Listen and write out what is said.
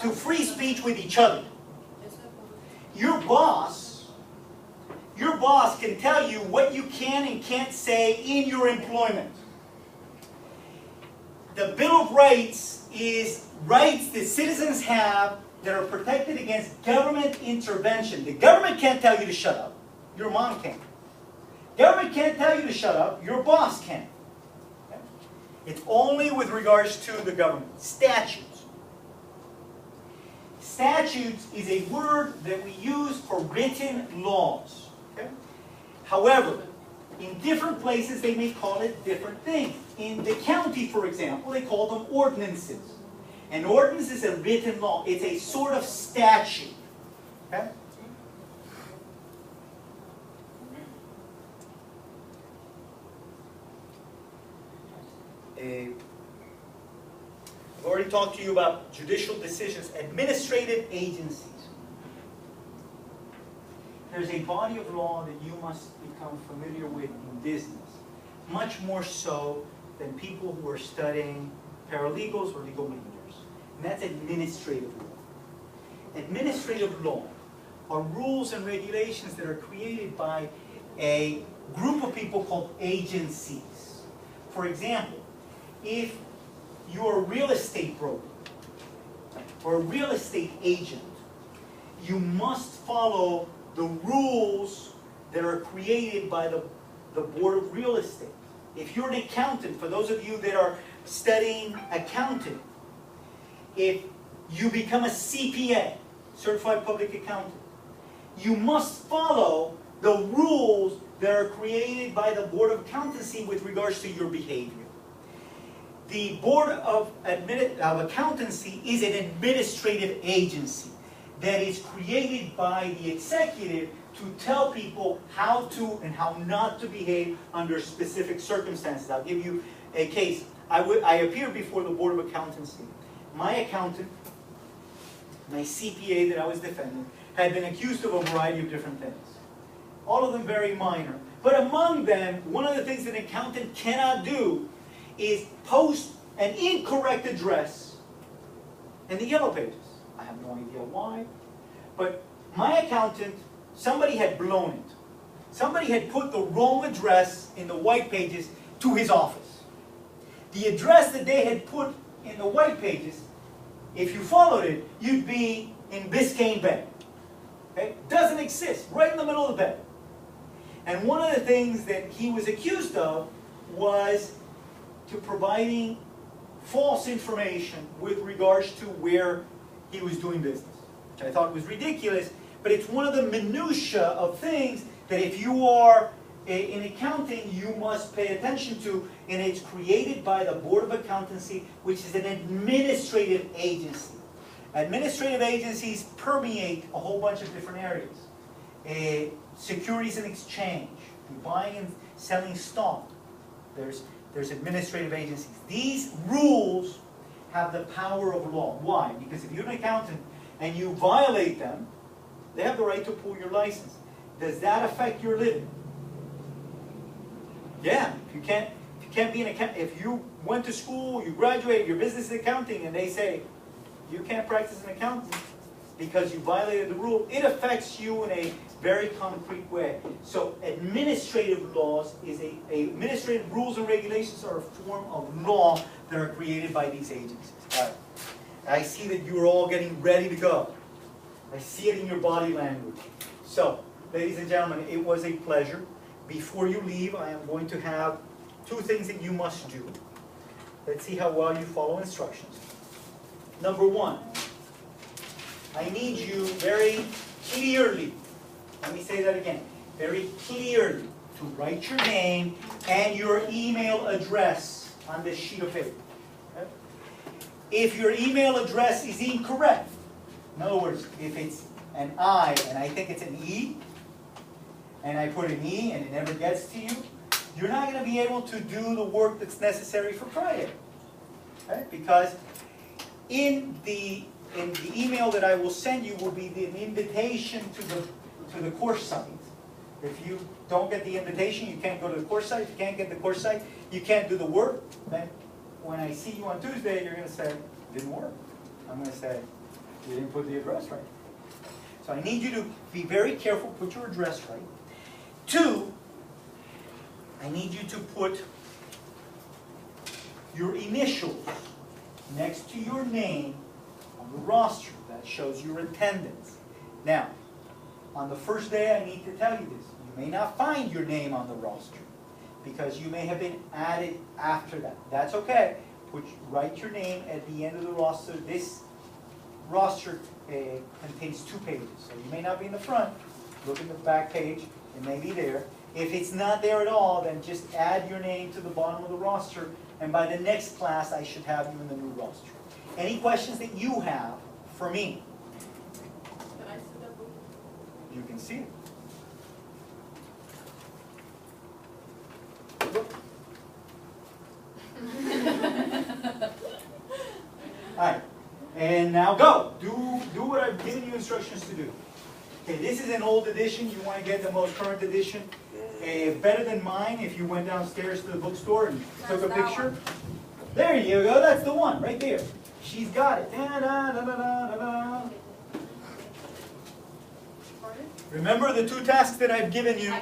to free speech with each other. Your boss can tell you what you can and can't say in your employment. The Bill of Rights is rights that citizens have that are protected against government intervention. The government can't tell you to shut up. Your mom can. Government can't tell you to shut up. Your boss can. Okay? It's only with regards to the government. Statutes. Statutes is a word that we use for written laws. Okay? However, in different places they may call it different things. In the county, for example, they call them ordinances. An ordinance is a written law. It's a sort of statute. Okay? I've already talked to you about judicial decisions, administrative agencies. There's a body of law that you must become familiar with in business, much more so than people who are studying paralegals or legal majors. And that's administrative law. Administrative law are rules and regulations that are created by a group of people called agencies. For example, if you're a real estate broker or a real estate agent, you must follow the rules that are created by the Board of Real Estate. If you're an accountant, for those of you that are studying accounting, if you become a CPA, Certified Public Accountant, you must follow the rules that are created by the Board of Accountancy with regards to your behavior. The Board of Accountancy is an administrative agency that is created by the executive to tell people how to and how not to behave under specific circumstances. I'll give you a case. I appeared before the Board of Accountancy. My accountant, my CPA that I was defending, had been accused of a variety of different things. All of them very minor. But among them, one of the things that an accountant cannot do is post an incorrect address in the Yellow Pages. I have no idea why. But my accountant, somebody had blown it. Somebody had put the wrong address in the White Pages to his office. The address that they had put in the White Pages, if you followed it, you'd be in Biscayne Bay. Okay? Doesn't exist, right in the middle of the bay. And one of the things that he was accused of was to providing false information with regards to where he was doing business, which I thought was ridiculous, but it's one of the minutiae of things that if you are in accounting, you must pay attention to, and it's created by the Board of Accountancy, which is an administrative agency. Administrative agencies permeate a whole bunch of different areas. Securities and exchange, buying and selling stock. There's administrative agencies. These rules have the power of law. Why? Because if you're an accountant and you violate them, they have the right to pull your license. Does that affect your living? Yeah. If you can't be an accountant, if you went to school, you graduated, your business is accounting, and they say you can't practice an accountant because you violated the rule, it affects you in a very concrete way. So administrative laws is administrative rules and regulations are a form of law that are created by these agencies. All right. I see that you are all getting ready to go. I see it in your body language. So, ladies and gentlemen, it was a pleasure. Before you leave, I am going to have two things that you must do. Let's see how well you follow instructions. Number one, I need you very clearly, let me say that again, very clearly to write your name and your email address on this sheet of paper. Okay? If your email address is incorrect, in other words, if it's an I and I think it's an E, and I put an E and it never gets to you, you're not going to be able to do the work that's necessary for Friday. Okay? Because in the email that I will send you will be an invitation to the course site. If you don't get the invitation, you can't go to the course site. If you can't get the course site, you can't do the work. Then when I see you on Tuesday, you're going to say, didn't work. I'm going to say, You didn't put the address right. So I need you to be very careful, put your address right. 2, I need you to put your initials next to your name on the roster. That shows your attendance. Now, on the first day I need to tell you this. You may not find your name on the roster because you may have been added after that. That's okay. Write your name at the end of the roster. This roster contains 2 pages. So you may not be in the front. Look at the back page. It may be there. If it's not there at all, then just add your name to the bottom of the roster. And by the next class, I should have you in the new roster. Any questions that you have for me? Can I see the book? You can see it. Alright, and now go. Do what I've given you instructions to do. Okay, this is an old edition. You want to get the most current edition. Better than mine if you went downstairs to the bookstore and took a picture. There you go, that's the one, right there. She's got it. Da, da, da, da, da, da. Remember the 2 tasks that I've given you.